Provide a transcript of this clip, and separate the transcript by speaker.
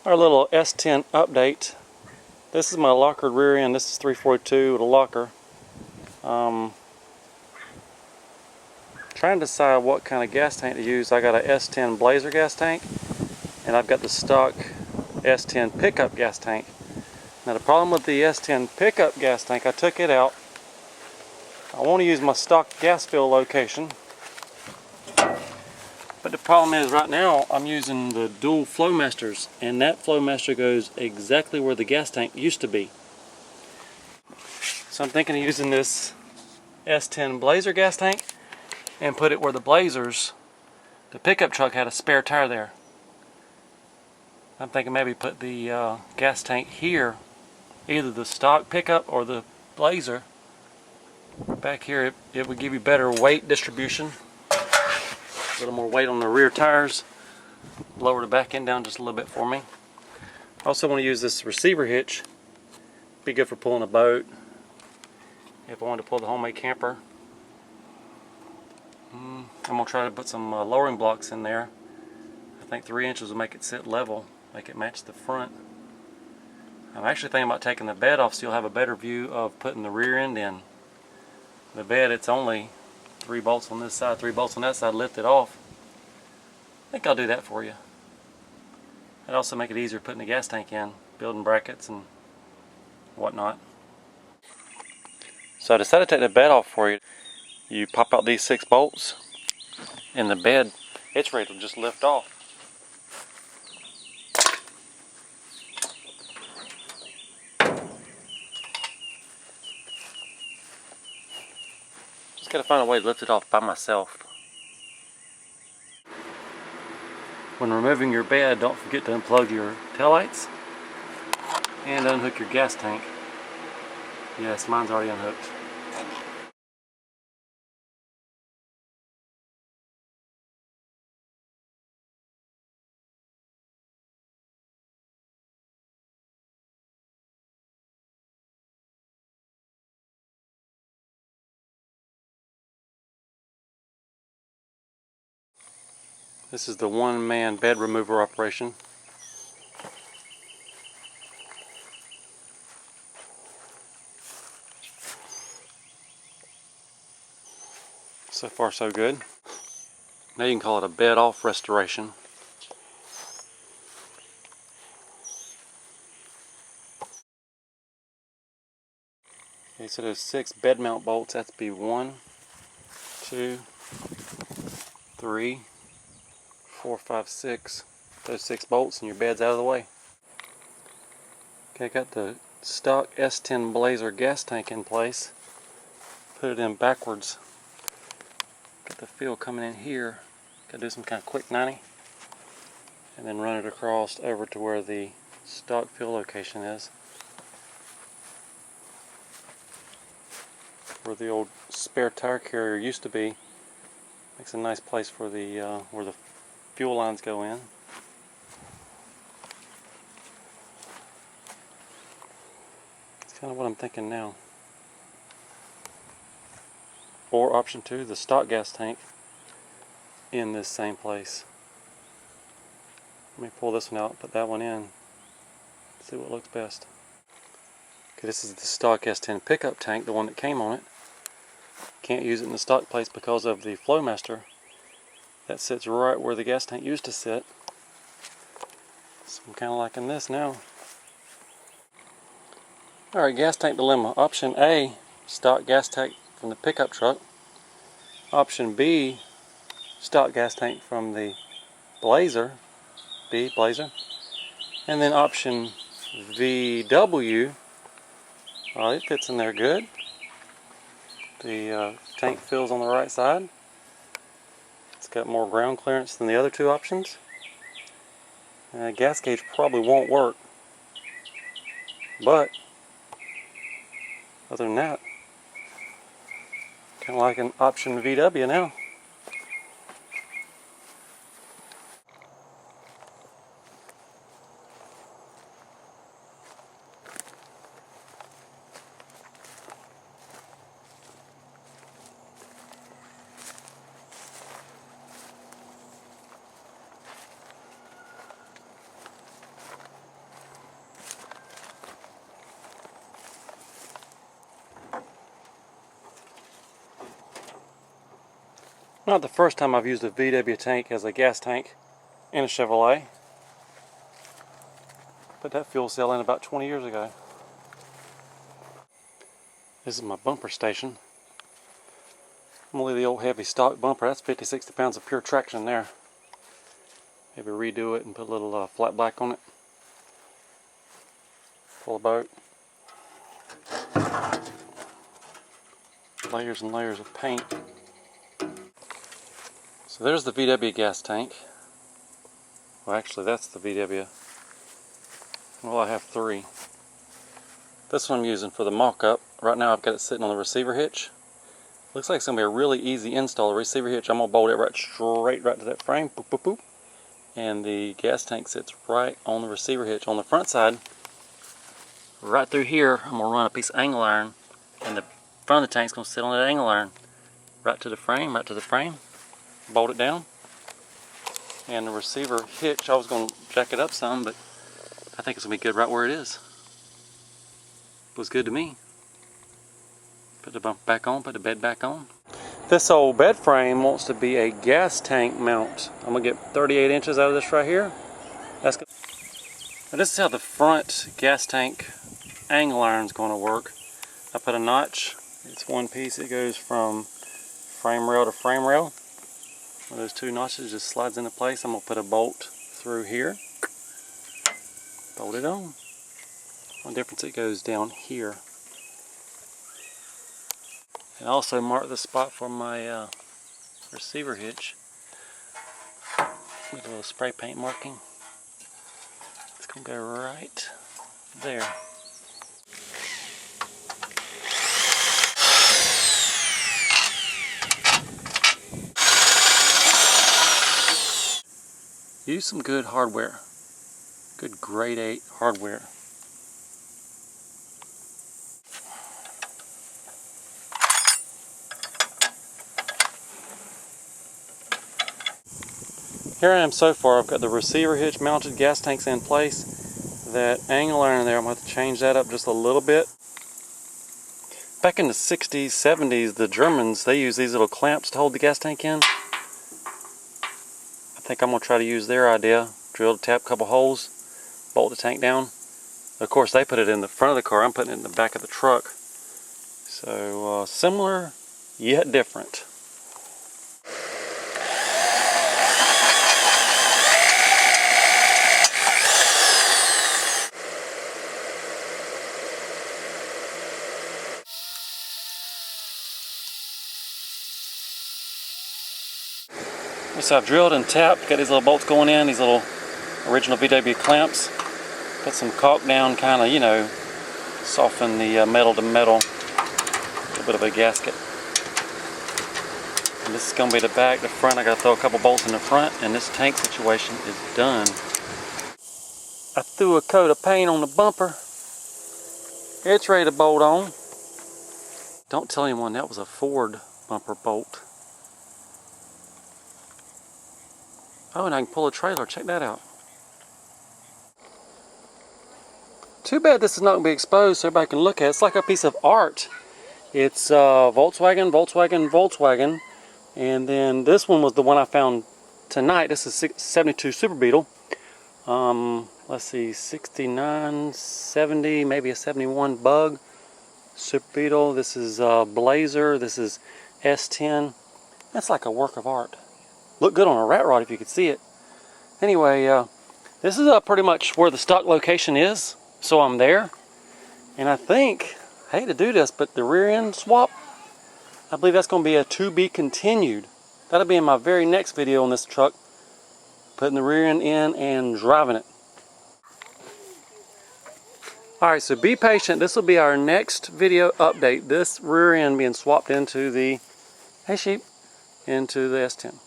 Speaker 1: Our little S-10 update. This is my lockered rear end. This is 342 with a locker. Trying to decide what kind of gas tank to use. I got a S-10 Blazer gas tank, and I've got the stock S-10 pickup gas tank. Now the problem with the S-10 pickup gas tank, I took it out. I want to use my stock gas fill location, but the problem is right now I'm using the dual Flowmasters, and that Flowmaster goes exactly where the gas tank used to be. So I'm thinking of using this S-10 Blazer gas tank and put it where the Blazers, the pickup truck, had a spare tire there. I'm thinking maybe put the gas tank here, either the stock pickup or the Blazer. Back here it would give you better weight distribution, a little more weight on the rear tires, lower the back end down just a little bit for me. I also want to use this receiver hitch. Be good for pulling a boat, if I wanted to pull the homemade camper. I'm going to try to put some lowering blocks in there. I think 3 inches will make it sit level, make it match the front. I'm actually thinking about taking the bed off so you'll have a better view of putting the rear end in. The bed, it's only 3 bolts on this side, 3 bolts on that side, lift it off. I think I'll do that for you. It'll also make it easier putting the gas tank in, building brackets and whatnot. So I decided to take the bed off for you. You pop out these 6 bolts, and the bed, it's ready to just lift off. Just gotta find a way to lift it off by myself. When removing your bed, don't forget to unplug your taillights and unhook your gas tank. Yes, mine's already unhooked. This is the one-man bed remover operation. So far so good. Now you can call it a bed off restoration. Okay, so there's 6 bed mount bolts. That's be 1, 2, 3, 4, 5, 6. Those 6 bolts and your bed's out of the way. Okay, got the stock S-10 Blazer gas tank in place. Put it in backwards. Got the fill coming in here. Got to do some kind of quick 90. And then run it across over to where the stock fill location is. Where the old spare tire carrier used to be. Makes a nice place for the where the fuel lines go in. That's kind of what I'm thinking now. Or option 2, the stock gas tank in this same place. Let me pull this one out, put that one in, see what looks best. Okay, this is the stock S-10 pickup tank, the one that came on it. Can't use it in the stock place because of the Flowmaster. That sits right where the gas tank used to sit. So I'm kind of liking this now. Alright, gas tank dilemma. Option A, stock gas tank from the pickup truck. Option B, stock gas tank from the Blazer. Blazer. And then option VW. It fits in there good. The tank fills on the right side. It's got more ground clearance than the other 2 options. Gas gauge probably won't work, but other than that, kind of like an option VW now. Not the first time I've used a VW tank as a gas tank in a Chevrolet. Put that fuel cell in about 20 years ago. This is my bumper station. I'm going to leave the old heavy stock bumper. That's 50-60 pounds of pure traction there. Maybe redo it and put a little flat black on it. Full of boat. Layers and layers of paint. So there's the VW gas tank. Well, actually that's the VW. Well, I have three. This one I'm using for the mock-up. Right now I've got it sitting on the receiver hitch. Looks like it's going to be a really easy install. The receiver hitch, I'm going to bolt it right to that frame. Boop, boop, boop. And the gas tank sits right on the receiver hitch. On the front side, right through here, I'm going to run a piece of angle iron. And the front of the tank's going to sit on that angle iron. Right to the frame, bolt it down. And the receiver hitch, I was going to jack it up some, but I think it's going to be good right where it is. It was good to me. Put the bump back on, put the bed back on. This old bed frame wants to be a gas tank mount. I'm going to get 38 inches out of this right here. That's good. Now this is how the front gas tank angle iron is going to work. I put a notch. It's one piece. It goes from frame rail to frame rail. One of those two notches just slides into place. I'm going to put a bolt through here. Bolt it on. One difference, it goes down here. And also mark the spot for my receiver hitch with a little spray paint marking. It's going to go right there. Use some good hardware. Good grade 8 hardware. Here I am so far. I've got the receiver hitch mounted, gas tanks in place. That angle iron there, I'm going to have to change that up just a little bit. Back in the 60s, 70s, the Germans, they use these little clamps to hold the gas tank in. I think I'm going to try to use their idea. Drill the tap, couple holes, bolt the tank down. Of course, they put it in the front of the car. I'm putting it in the back of the truck. So similar, yet different. So I've drilled and tapped, got these little bolts going in, these little original VW clamps. Put some caulk down, kind of, you know, soften the metal to metal. A little bit of a gasket. And this is going to be the back. The front, I got to throw a couple bolts in the front, and this tank situation is done. I threw a coat of paint on the bumper. It's ready to bolt on. Don't tell anyone that was a Ford bumper bolt. Oh, and I can pull a trailer. Check that out. Too bad this is not going to be exposed so everybody can look at it. It's like a piece of art. It's Volkswagen, Volkswagen, Volkswagen. And then this one was the one I found tonight. This is 72 Super Beetle. Let's see, 69, 70, maybe a 71 Bug. Super Beetle. This is Blazer. This is S-10. That's like a work of art. Look good on a rat rod if you could see it. Anyway, this is pretty much where the stock location is, so I'm there. And I think, I hate to do this, but the rear end swap, I believe that's going to be a to be continued. That'll be in my very next video on this truck, putting the rear end in and driving it. Alright, so be patient. This will be our next video update. This rear end being swapped into the, hey sheep, into the S-10.